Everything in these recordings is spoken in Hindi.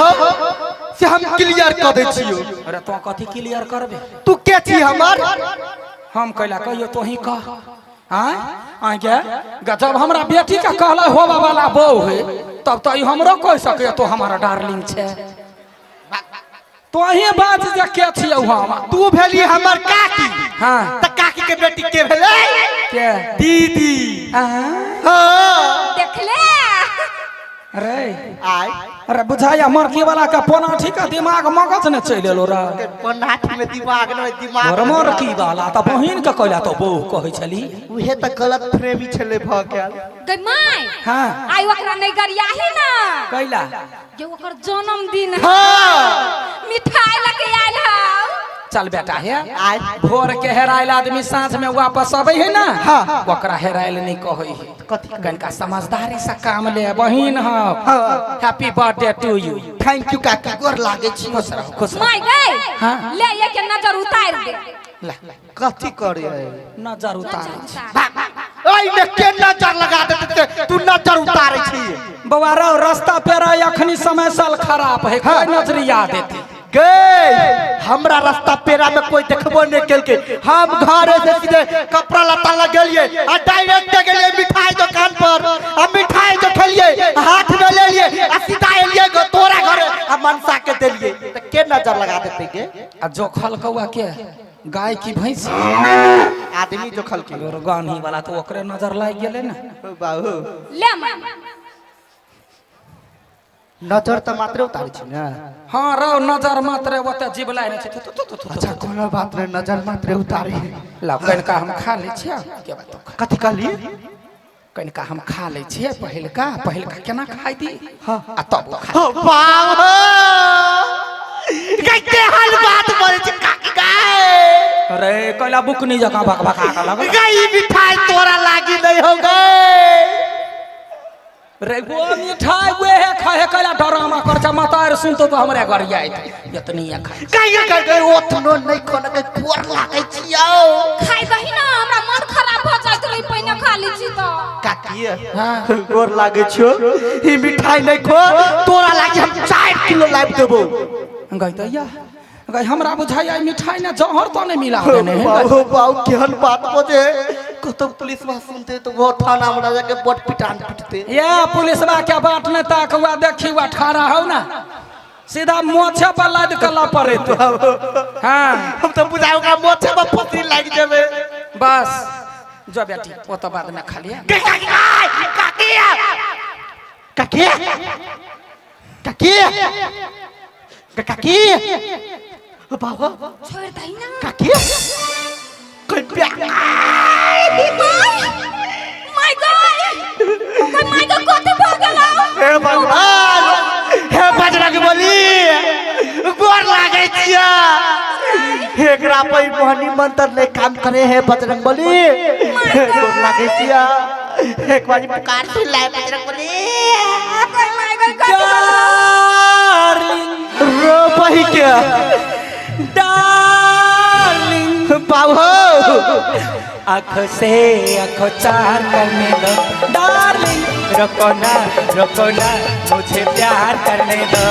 हो से हम क्लियर कर दे छियो। अरे तो कथी क्लियर करबे? तू के छी हमर? हम कहला कहियो तो ही कह। हां आगे जब हमरा बेटी का कहला होवा वाला बहू है तब तो ई हमरो कह सके तो हमारा डार्लिंग छे। तो ही बात जे के छियो हम। तू भेली हमर काकी। हां त काकी के बेटी के भेले? के दीदी। हां देख ले। अरे आय अरे बुझाया मरकी वाला का पोनाठी का दिमाग मगज ने चल एलो रे। पोनाठी में दिमाग न दिमाग मरकी वाला त बहिन के कहला तो बहू कहै छली। उहे त गलत फ्रेमी छले भ गेल। गई माय हां आई ओकरा नहीं गरियाही ना कहला जे ओकर जन्मदिन है। हां मिठाई लेके आइल हौ। चल बेटा है आय भोर के हेराइल आदमी सांझ में वापस आवे है ना। हाँ। ओकरा हेराइल नहीं कहै है। कथी कनका समझदारी से काम ले बहिन ह। Happy birthday to you. Thank you काकी गोर लागे छी। खुश रहो खुश रहो। माय गई हाँ। ले ये के नजर उतार दे। ले कथी करे है? नजर उतार। ओइ ने के नजर लगा देते तू नजर उतारे छी। बउआ रो रास्ता पेरा अखनी समय साल खराब है कोई नजरिया देते। गई हमरा रास्ता पेरा में कोई देखबो नहीं केल के। हम घरे से सीधे कपड़ा लता लगेलिए आ डायरेक्ट गेलिए मिठाई दुकान पर। आ मिठाई जो खेलिए हाथ में ले लिए आ सीधा एलिए तोरा घरे आ मनसा के देलिए। त के नजर लगा देते के? आ जो खल कौआ के गाय की भैंस आदमी जो खल के गानी वाला तो ओकरे नजर लाग गेले ना। बाबू ले माय नजर त मात्र उतारे छी ना। हां रो नजर मात्र ओते जीवला नहीं छे। अच्छा कोनो बात नहीं नजर मात्र उतारे। ला कनका हम खा ले छिया के बात कथी कहली? कनका हम खा ले छिए पहिलका केना खाई दी। हां आ तब खा। बाबू कैसे हाल बात बोले छी काकी गाय। अरे कहला बुकनी जका भक भका का लग गई मिठाई तोरा लागी नहीं हो गए। रे वो मिठाई वे है खाए कहला डरामा कर जा मतार सुनतो तो हमरे घर जाई इतनी या खा काई कर ओतनो नहीं कोन के गोर लागे छियो। खाई दही ना हमरा मन खराब हो जात रही पहिने खा ली छी तो। काकी हां गोर लागे छियो। ई मिठाई नहीं खो तोरा लागी हम 4 किलो लाइब देबो। गई तो या गई हमरा बुझाई मिठाई ना जहर तो नहीं मिला देने है। बाबू बाबू केहन बात बोले कतो पुलिस बा सुनते तो वो थाना में जाके बट पिटान पिटते। या पुलिस बा के बाट ने ताकवा देखी वा ठाड़ा हो ना सीधा मोछे पर लाद कला पड़े तो। हां हम तो बुझाओ का मोछे पर पथरी लाग जावे। बस जो बेटी वो तो बाद में खा लिया। काकी काकी काकी काकी काकी बाबा छोड़ दही ना काकी कोई प्यार माय गॉड कोते भागला। हे भगवान हे बजरंग बली गोर लागे छिया। एकरा पे मोहनी मंत्र ले काम करे है बजरंग बली। गोर लागे छिया। एक बार पुकार से लाए बजरंग बली। डार्लिंग रो पही के डार्लिंग बाबू आँख से आँख चार करने दो डार्लिंग रुको ना मुझे प्यार करने दो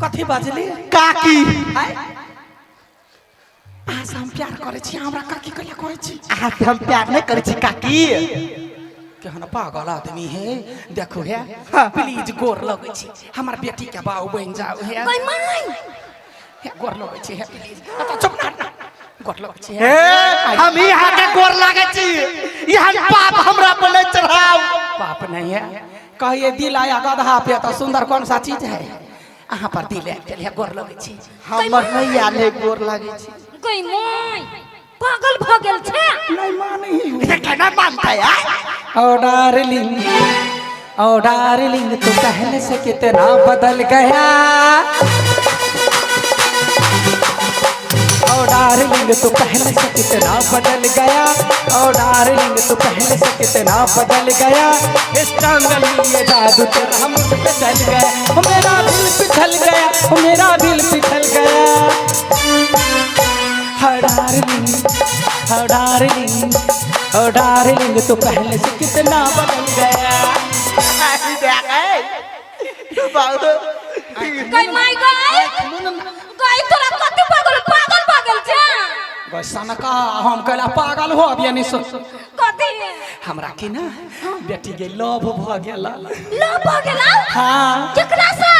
कथी बाजली काकी आज हम प्यार करे छी हमरा काकी कहिया करे छी। आज हम प्यार नहीं करे छी काकी। केहन पागल आदमी है देखो है प्लीज गोर लगे छी हमर बेटी के बाऊ बन जाओ है। गई माय गोर लगे छी है प्लीज तो चुप ना गोर लगे छी हे हम यहाँ के गोर लागे छी। यहाँ पाप हमरा पर नहीं चढ़ाओ। पाप नहीं है कहिए दिल आया गधा पे तो सुंदर कौन सा चीज है अहाँ पर दिल है गोर लगे छी। हमर नहीं आले गोर लागे छी। गई माय पागल भ गेल छे। नहीं माने ये कहना मानता है। ओ डार्लिंग तू पहले से कितना बदल गया। ओ डार्लिंग तू पहले से कितना बदल गया। ओ डार्लिंग तू पहले से कितना बदल गया। इस टांगल ये जादू तेरा मुझ पे चल गया। ओ मेरा दिल पिघल गया ओ मेरा दिल पिघल गया। ओ डार्लिंग तू पहले से कितना बदल गया। गई माई गई तोरा कति पागल पागल पागल छे सनका हम कहला पागल हो अब यानी कति हमरा की ना बेटी के लव भ गेला। लव भ गेला? हां केकरा से?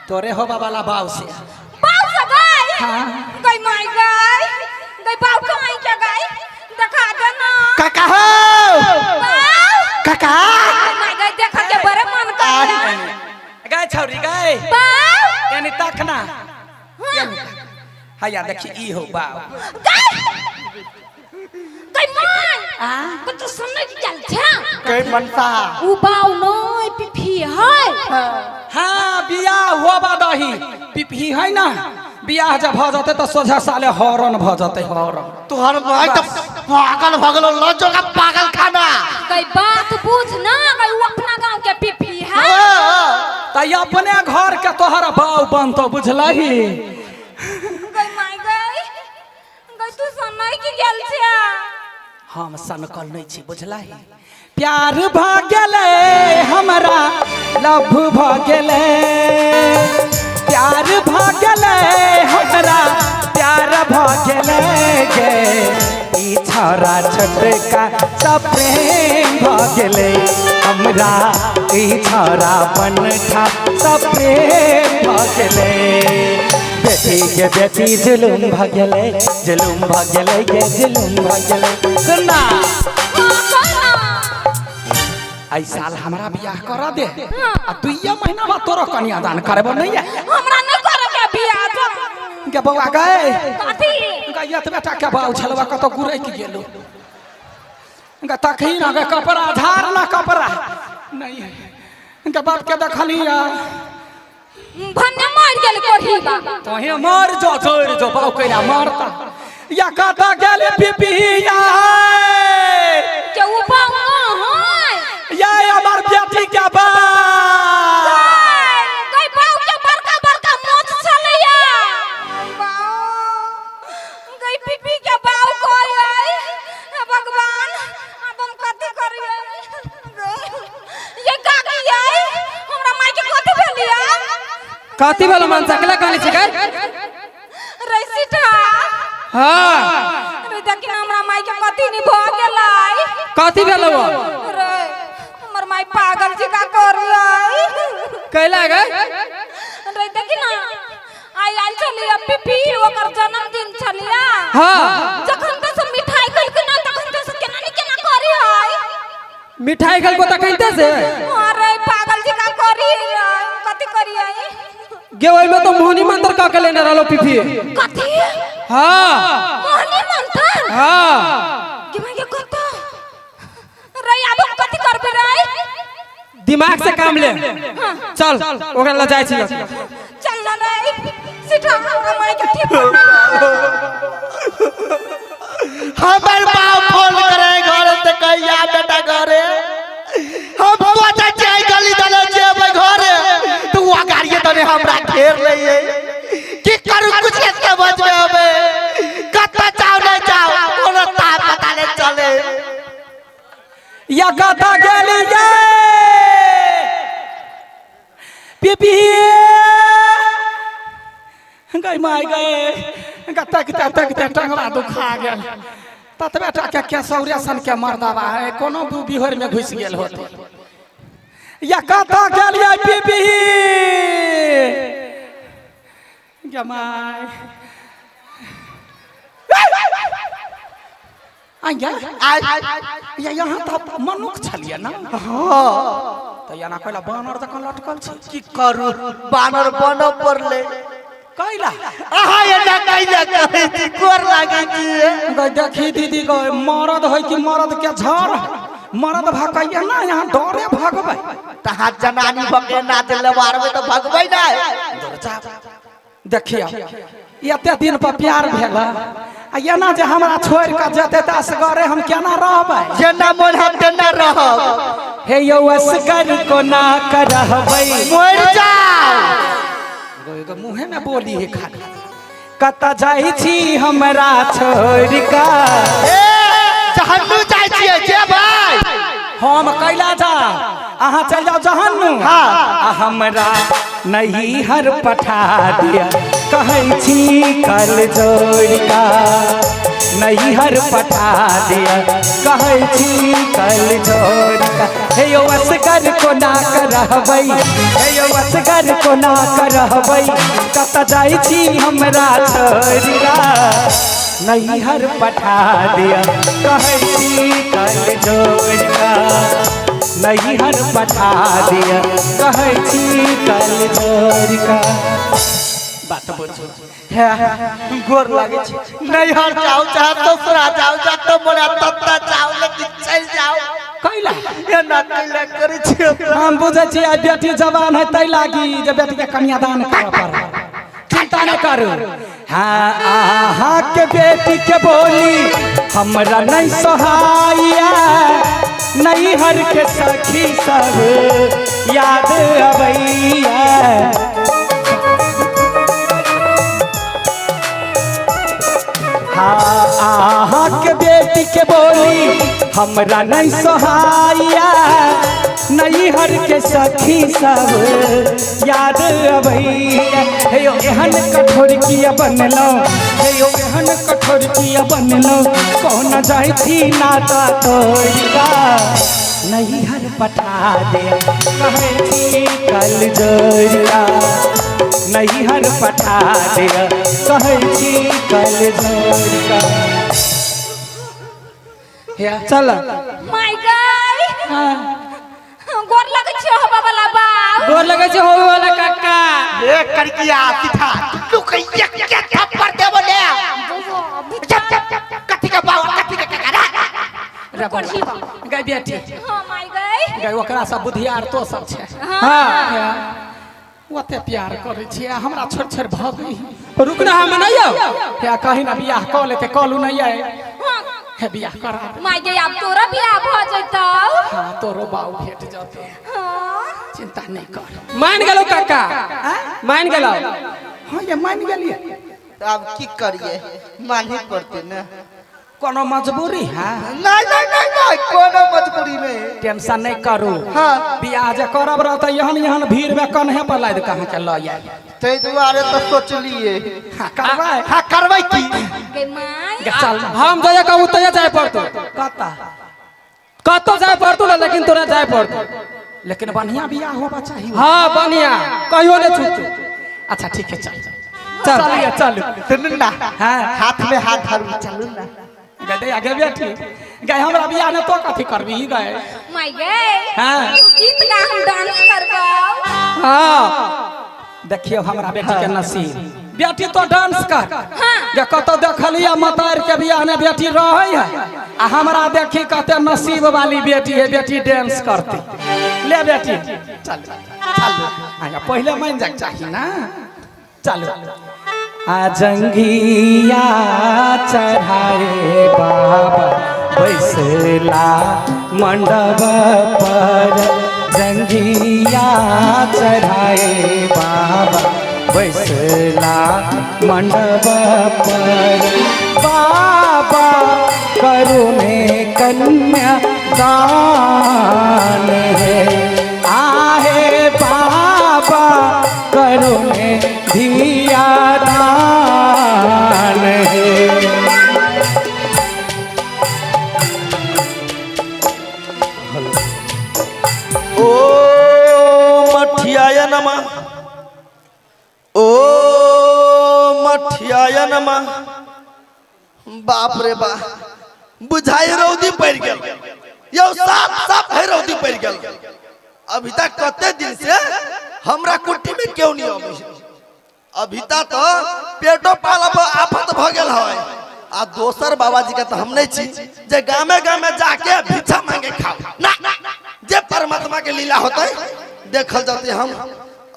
तोरे होबा वाला बाऊ से। बाऊ से गई? हां गई माई गई बाऊ कहीं के गई देखा दे ना। काका हो काका माई गई देखा के बड़े मन कर गए छौरी गए बाऊ यानी तखना हाया देखी ई हो बाऊ गई माई को तो सुनने चल छे कई मनसा उ बाऊ नय पिफी है। हां बियाह होबा दही पिपही है ना बियाह जब भ जाते तो सोझा साले हॉर्न भ जाते हॉर्न। तोहर भाई तो पागल भगलो लज्जो का पागल खाना। गई बात बुझ ना गई उ अपना गांव के पिफी है तई अपने घर के तोहर बाऊ बनतो बुझलही। गई माई गई तू सुनने की गेल छे हम सनकल नहीं छी बुझलही। प्यार भ गेले हमरा लव भ गेले प्यार भ गेले हमरा प्यार भ गेले गे ई छोरा छोटका सब प्रेम भ गेले हमरा ई छोरा बनठा सब प्रेम भ गेले। बेटी के बेटी जुलुम भ गेले जुलुम भ गेले गे जुलुम भ गेले। सुनना आई साल हमरा बियाह कर दे आ 2 महीना बाद तोरो कन्यादान करबो नहीं है हमरा न करे के बियाह जो के बौआ गए कथी गैया त बेटा के बाऊ छलवा कतो गुरैक गेलो ग तखी न ग कपड़ा झार ना कपड़ा नहीं के बाप के देखलिया भन्ने मार गेल कोही बा तोहे मार जो जोर जो बाऊ कइला मारता या कता गेले पिपिया के उ बाऊ है या हमार बेटी के बा गई बाऊ के बड़का बड़का मोछ छलैया बाऊ गई पिपी के बाऊ कोई है हे भगवान अब हम कथि करिए ये काकी है हमरा माई के कथि भेलिया कथी भेलो मन सकला कहली छै गै रैसिठा हां रे देखिन हमरा माई के कथि नि भ गेलै कथी भेलो रे हमर माई पागल छी का करियै कैला गै रे देखिन आइ चलिया पिपी ओकर जन्मदिन छलिया हां जखन त सब मिठाई खइल ना तखन त सब केना करियै मिठाई खल को त कहिते से अरे पागल छी का करियै कथि करियै गे ओइ में तो मोहनी मंत्र का के लेने रहलो पिपी कथि हां मोहनी मंत्र हां कि मैं के कत रे अब हम कथि करबे रे दिमाग से काम ले चल ओकरा ल जाय छी चल ना रे सिठा हमरा माई के ठीक हमर बाप फोन करे घर से कहिया बेटा घरे हम सोचा जाय गली दले जेबै घरे तू आ गाड़िए तने हमरा घेर लइए की करू कुछ के बजबे हबे कत जाओ नहीं जाओ कोनो ता पता नहीं चले या कता गेली गे पिपी गई माई गए तक टंगवा दुखा गेल तत बेटा के केसौरिया सन के मर्दावा है कोनो बिहर में घुस गेल होते या कता गेलिए पिपी गे माई या यहाँ तो मनुख छलिए ना हां तो याना कहला बानर जखन लटकल छी की करू बानर बन पड़ले कहला आहा ये ना कइला कहै छी कोर लागे छी गई देखी दीदी गई मरद है कि मरद के झर मरद भगैया ना यहाँ डरे भगबै तहां जनानी बके ना दिले मारबे तो भगबै ना देखिया एते दिन पर प्यार भेला आ एना जे हमरा छोड़ के जेते त असगरे हम केना रहबै जेना मोन हम तेना रहब हे यौ असगर को ना करहबै मर जाओ मुहे में बोली है खाली कत जाइ छी हमरा छोड़ का जहन्नुम जाइ छियै जे भाई हम कैला जा अहाँ चल जाओ जहन्नुम हाँ। हमरा नहीं हर पठा दिया कहै छी कल जोड़ का नहीं हर पठा दिया कहै छी कल जोड़ का हे यो असगर को ना करहबै हे यो असगर को ना करहबै कत जाइ छी हमरा छोड़िया नहीं हर पठा दिया कहै छी कल जोड़ का नहीं हर पठा दिया कहै छी कल जोड़ का बात बोझो गोर लागे छी नहीं हर जाओ चाहे दूसरा जाओ जा तो मोरा तत्ता जाओ लेकिन चल जाओ कैला ये ना कैला करे छी हम बुझे छी आ बेटी जवान है तै लागी जे बेटी के कन्यादान करऽ पड़ै चिंता न करू हाँ आहा के बेटी के बोली हमरा नहीं सहाया नहीं हर के सखी सब याद अबैया आहा के बेटी के बोली हमरा नहीं सहाया नहीं हर के सखी सब याद अबैया हे यो एहन कठोर किया बनलो हे यो एहन कठोर किया बनलो कौन जाइ छी नाता तोड़िका नहीं हर पठा दे कहै छी कल जोड़िया नहीं हर पठा दे कहै छी कल जोड़िका चल माय गॉड गोर लगे छी हो बाबा बाऊ गोर लगे छै होवे वाला काका ए करकिया सीधा तू कैसे क्या थप्पड़ दे बोले कथी का बाऊ कथी का काका रे बड़ी गई बेटी हां माय गॉड गई ओकरा सब बुधियार तो सब छै हां ओते प्यार करे छी हमरा छोड़ छोड़ भागी रुक ना हम नहीं आओ क्या कहीं ना बियाह क लेते कलू नहीं आए है बियाह करा माय गॉड अब तोरा बियाह भ जइतौ हां तोरो बाऊ भेट जातो हां चिंता नहीं कर मान गेलो काका मान गेलो हां ये मान गेलिए अब की करिए मानही पड़ते ना कोनो मजबूरी है नहीं कोनो मजबूरी नहीं टेंशन नहीं करू हाँ बियाह जे करब रह त यहन यहन भीड़ में कन्हे पर लाद कहां के ल आए ते दुआरे तो सोचलिए हां करबै हां करबै की गे माय चल हम जया कहू तया जाय पड़तो कता कतो जाय पड़तो लेकिन तोरा जाय पड़तो लेकिन बढ़िया बियाह होबा चाहिए हां बढ़िया कहियो ने छूट अच्छा ठीक है चल चल चलिए चलू सुन ना हां हाथ में हाथ धरू चलू ना गदे आगे बैठी गए हमरा बियाह ने तो कथी करबी गए माय गॉड हां गीत गा हम डांस करबौ हां देखियो हमरा बेटी के नसीब बेटी तो डांस कर हां जे कतो देखलिया मतार के बियाह में बेटी रहै है आ हमरा देखी कते नसीब वाली बेटी है बेटी डांस करती ले बेटी चल चल आया पहले मान जाक चाहिए ना चल आ जंगिया चढ़ाए बाबा बैसला मंडप पर जंगिया चढ़ाए बाबा बैसला मंडप पर बाबा करुणे कन्या दान है आहे बाबा करुणे धिया दान है ओ मठियाय नमः ओ मठियाय नमः बाप रे बा बुझाई रौदी पड़ गेल यो साफ साफ है रौदी पड़ गेल अभी तक कते दिन से हमरा कुटी में क्यों नहीं आवे अभी तक तो पेटो पालब आफत भ गेल है आ दोसर बाबा जी का तो हम नहीं छी जे गामे गामे जाके भिक्षा मांगे खाओ ना जे परमात्मा के लीला होता है देखल जाते हम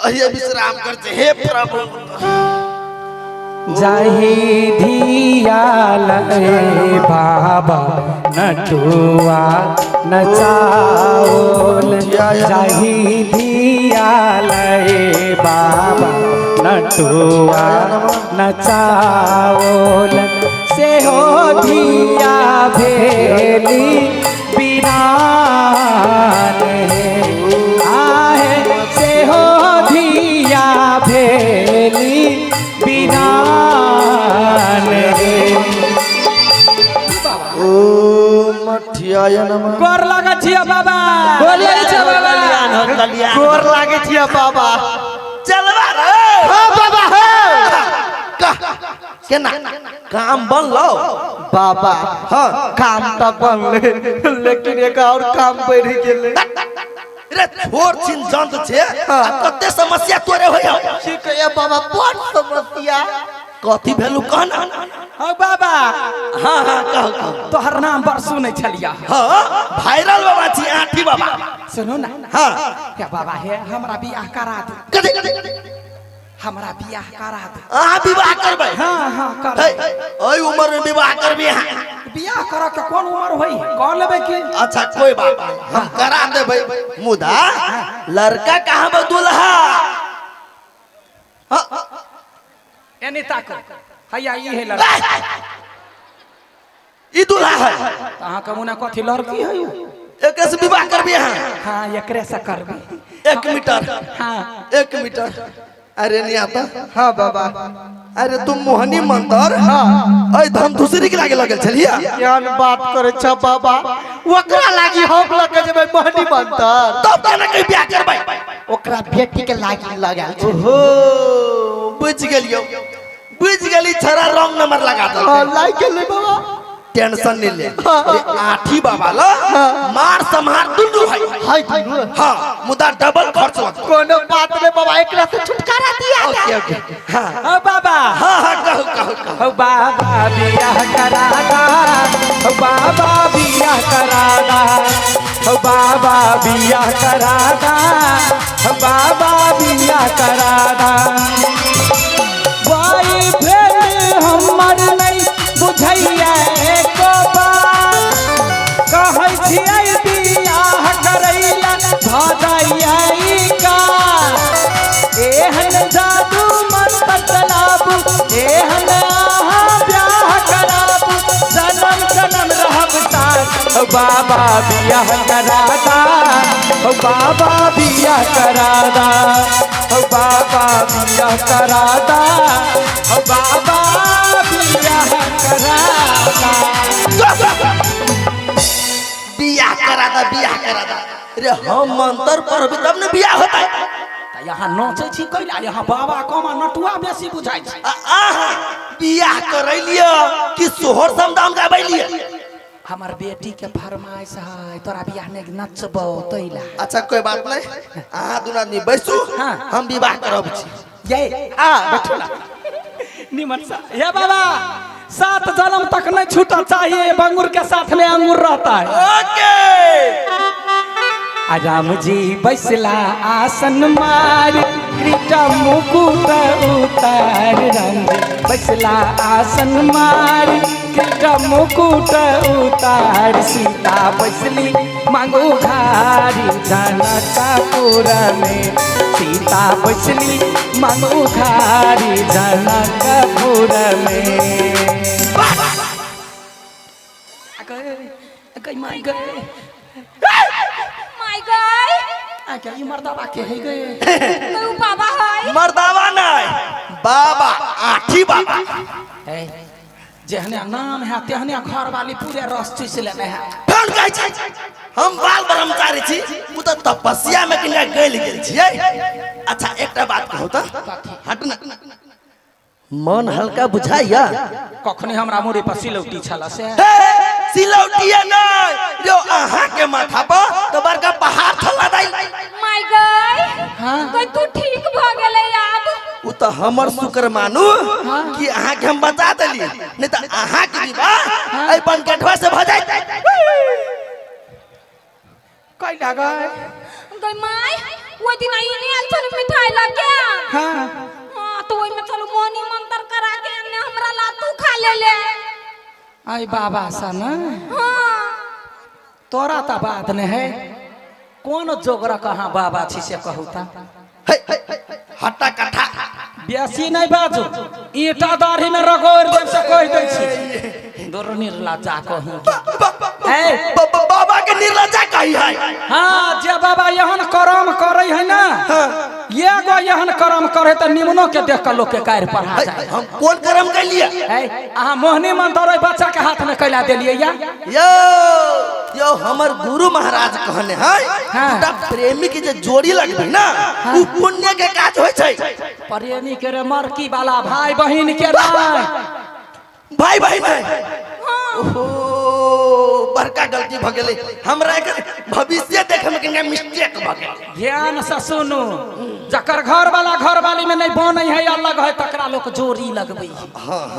अहिए विश्राम करते हे प्रभु जाही धिया लए बाबा नटुआ नचाओल जाही धिया लए बाबा नटुआ नचाओल से हो धिया भेली बिरान आहे से हो धिया भेली बिरान ओ मठियाय नमः। गोर लगा छिया बाबा गोर लागै छै बाबा। गोर लागे छिया बाबा। चलवा रे हाँ बाबा हाँ। केना काम बन लो बाबा हाँ काम तो बनले लेकिन एक और काम बढ़ गेले। रे छोर छिन जंत छे कते समस्या तोरे होय ठीक है बाबा बड़ समस्या। कथी भेलु कहना हो बाबा हां हां कह तोहर नाम बड़ सुनै छलिया हां वायरल बाबा छी आठी बाबा सुनो ना हां हे बाबा हे हमरा बियाह करा दे कथी हमरा बियाह करा दे आ विवाह करबै हां हां कर ओई उम्र में विवाह करबी बियाह कर के कोन उम्र होई कह लेबे की अच्छा कोई बात नहीं हम करा देबै मुदा लड़का कहां बा दुल्हा हां एनी ताक हैया ई है लड़का ई दुल्हा है अहाँ के मुना कथी लड़की है एके से विवाह करबी हां एकरे से करबी 1 मीटर हां 1 मीटर अरे नहीं आता हाँ बाबा अरे तुम मोहनी मंतर हाँ अय धम दूसरी के लागे लगल छलिया ज्ञान बात करे छ बाबा ओकरा लागी हम लगे जेबै मोहनी मंतर तब केना के बियाह करबै ओकरा बेटी के लागी लगाल छ। ओहो बुझ गेली छरा रंग नंबर लगा दल लाग गेलै बाबा टेंशन नहीं ले अरे आठी बाबा ला मार संहार दुनु है हाय दुनु हां मुदा डबल खर्च होत कोनो बात नहीं बाबा एकरा से छुटकारा दिया ओके ओके हां हो बाबा हां हां कहो हो बाबा बियाह करा दा हो बाबा बियाह करा दा हो बाबा बियाह करा दा हो बाबा बियाह करा दा भाई भेल हमर नहीं बुझैया एको बात कहै छियै बियाह करैला भदैया का एहन जादू मंत्र चलाबू एहन आहा ब्याह कराबू जन्म जन्म रहब साथ हो बाबा बियाह करादा हो बाबा बियाह करादा हो बाबा बियाह करादा हो बाबा बियाह करादा बियाह करा दा अरे हम मंत्र पढ़बी तब न बियाह होता है यहाँ नाचे छी कैला यहाँ बाबा कमा नटुआ बेसी बुझाई छै आहा बियाह करैलियो कि सोहर समदान गाबैलियो हमार बेटी के फरमाइश है तोरा बियाह में नचबो तैला अच्छा कोई बात नहीं आहा दुन आदमी बैसू हाँ। हम विवाह करब छी ये आ बैठो ना निमन सा ये बाबा 7 जन्म तक नहीं छूटा चाहिए बंगुर के साथ में अंगूर रहता है ओके राम जी बैसला आसन मार क्रीटा मुकुट उतार राम जी बैसला आसन मार क्रीटा मुकुट उतार सीता बैसली मांगू घारी जनकपुर में सीता बैसली मांगू घारी जनकपुर में माई गए माय गॉड क्या ये मर्दावा के है गए तू बाबा है मर्दावा नहीं बाबा आठी बाबा जेहने नाम है तेहने घर वाली पूरे रस चूस लेने हैं कौन कहै छै हम बाल ब्रह्मचारी छी उ त तपस्या में किने गेल छियै अच्छा एकटा बात कहू त हट न मन हल्का बुझाइया कखनी हमरा मुड़ी पर सिलौटी छला से सिलौटिया नहीं जो आहा के माथा पर तो बड़का पहाड़ थला दाई माय गॉड कोई तू ठीक भ गेले अब उ त हमर शुक्र मानू कि आहा के हम बचा देली नहीं त आहा के विवाह ए बनकेटवा से भ जाय कई लगा गई माय वो दिन आई नहीं आल चल मिठाई लग गया हां हां तो वही में चलो मोनी मंत्र करा के हमने हमरा ला तू खा ले ले आई बाबा सन हां तोरा त बात ने है कौन जोगरा कहां बाबा छी से कहू ता हट्टा कट्ठा बेसी नहीं बाजू ईटा दाढ़ी में रगोड़ देव से कह दै छी दूर निर्लज्जा कहीं बाबा के निर्लज्जा कही है। हाँ जे बाबा यहन कर्म करे है ना ये गो यहन कर्म करे तो निम्नो के देख कर लोग के कार पढ़ा जाए। हम कौन कर्म कर लिया अहाँ मोहनी मंत्र बच्चा के हाथ में कैला दिलिए या यो हमर गुरु महाराज कहने है प्रेमी के जे जोड़ी लगबे ना उ पुण्य के काज होय छै। प्रेमी के रे मरकी वाला भाई बहिन के नहीं भाई बहिन ओहो बड़का गलती भ गेलै हमरा एकर भविष्य देखे में कनिया मिस्टेक भ गेल। ध्यान से सुनू जकर घर वाला घर वाली में नहीं बनै है अलग है तकरा लोग जोड़ी लगबै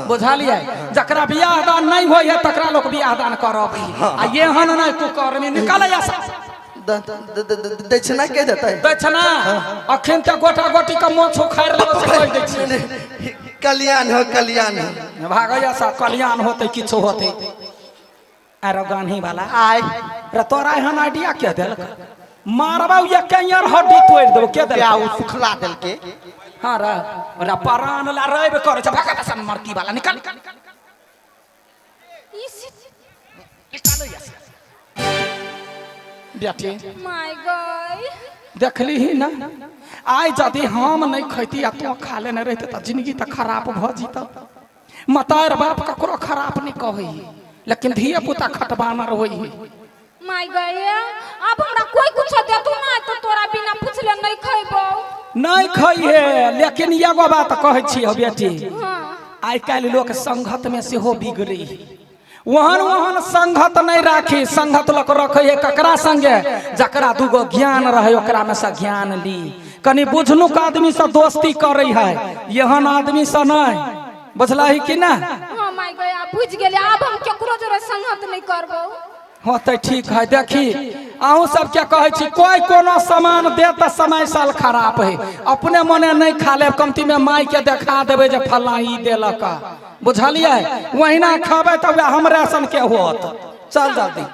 बुझलिए जकरा बियाह दान नहीं होय है तकरा लोग बियाह दान करबै आ एहन नहीं तू कर्मी निकल जा दक्षिणा के देतै दक्षिणा अखन तक गोटा गोटी का मोछ उखाड़ लेबे से कह दै छी कल्याण हो कल्याण हो भागैया सा कल्याण होते किछो होते आरो गान्ही वाला आय रे तोरा एहन आइडिया के देलक मारबा ये कैयर हड्डी तोड़ देबो के देलक क्या उ सुखला देल के हां रे परान ला रेब करे छ भागा सन मरकी वाला निकल बेटी माय गॉड देखली ही ना आइ जदि हम नहीं खैती आ तो खा लेने रहते त जिंदगी त खराब भ जीत मतार बाप ककरो खराब नहीं कहै लेकिन धिया पुता खटबाना रहोई माय गॉड अब हमरा कोई कुछ देतु ना तो तोरा बिना पूछले नहीं खैबो नहीं खइहे लेकिन एगो बात कहै छी हो बेटी हां आइ काल लोग संगत में से हो बिगड़ी वहन संगत नहीं राखी संगत लोग रखे ककरा संगे जकरा दूगो ज्ञान रहे ओकरा में से ज्ञान ली कनी बुझनुक आदमी से दोस्ती करे है यहन आदमी से नहीं बुझला ही कि ना। हां माय गॉड आप बुझ गेले अब हम केकरो जोरे संगत नहीं करबो होते ठीक है देखी आहू सब क्या कहे छी कोई कोनो सामान दे तो समय साल खराब है अपने मने नहीं खा ले कमती में माई के देखा देवे जे फला ई देलक बुझलिए वहीना खाबे तब हमरे सन के होत चल जल्दी।